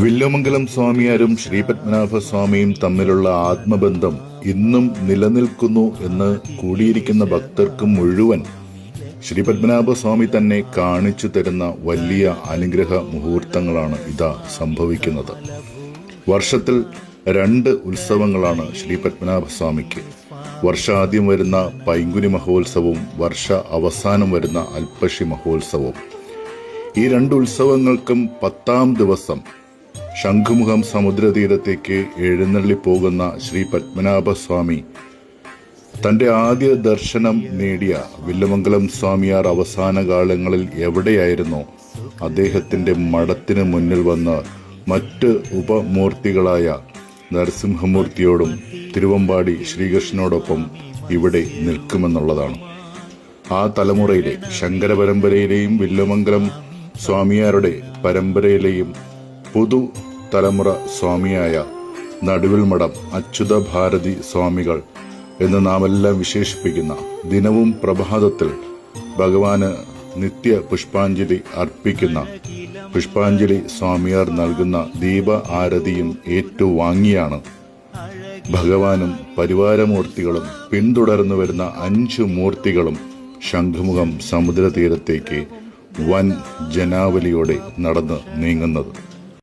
വില്വമംഗലം സ്വാമിയാരും ശ്രീപത്മനാഭ സ്വാമിയും തമ്മിലുള്ള ആത്മബന്ധം ഇന്നും നിലനിൽക്കുന്നു എന്ന് കൂടിയിരിക്കുന്ന ഭക്തർക്ക് മുഴുവൻ ശ്രീപത്മനാഭ സ്വാമി തന്നെ കാണിച്ചു തരുന്ന വലിയ അനുഗ്രഹ മുഹൂർത്തങ്ങളാണ് ഇതാ സംഭവിക്കുന്നത്. വർഷത്തിൽ 2 ഉത്സവങ്ങളാണ് ശ്രീപത്മനാഭ സ്വാമിക്ക്. വർഷാദ്യം വരുന്ന പൈങ്കുനി മഹോത്സവവും വർഷ അവസാനം വരുന്ന അൽപ്പശി മഹോത്സവവും. ഈ 2 ഉത്സവങ്ങൾക്കും 10ാം ദിവസം ശംഖുമുഖം സമുദ്രതീരത്തേക്ക് എഴുന്നള്ളിപ്പോകുന്ന ശ്രീ പത്മനാഭസ്വാമി തന്റെ ആദ്യ ദർശനം നേടിയ വില്വമംഗലം സ്വാമിയാർ അവസാന കാലങ്ങളിൽ എവിടെയായിരുന്നോ അദ്ദേഹത്തിന്റെ മഠത്തിന് മുന്നിൽ വന്ന് മറ്റ് ഉപമൂർത്തികളായ നരസിംഹമൂർത്തിയോടും തിരുവമ്പാടി ശ്രീകൃഷ്ണനോടൊപ്പം ഇവിടെ നിൽക്കുമെന്നുള്ളതാണ്. ആ തലമുറയിലെ ശങ്കര പരമ്പരയിലെയും വില്വമംഗലം സ്വാമിയാരുടെ പരമ്പരയിലെയും പുതു തലമുറ സ്വാമിയായ നടുവിൽ മഠം അച്യുത ഭാരതി സ്വാമികൾ എന്ന് നാമെല്ലാം വിശേഷിപ്പിക്കുന്ന ദിനവും പ്രഭാതത്തിൽ ഭഗവാന് നിത്യ പുഷ്പാഞ്ജലി അർപ്പിക്കുന്ന പുഷ്പാഞ്ജലി സ്വാമിയാർ നൽകുന്ന ദീപ ആരതിയും ഏറ്റുവാങ്ങിയാണ് ഭഗവാനും പരിവാരമൂർത്തികളും പിന്തുടർന്നു വരുന്ന 5 മൂർത്തികളും ശംഖുമുഖം സമുദ്രതീരത്തേക്ക് വൻ ജനാവലിയോടെ നടന്ന് നീങ്ങുന്നത്.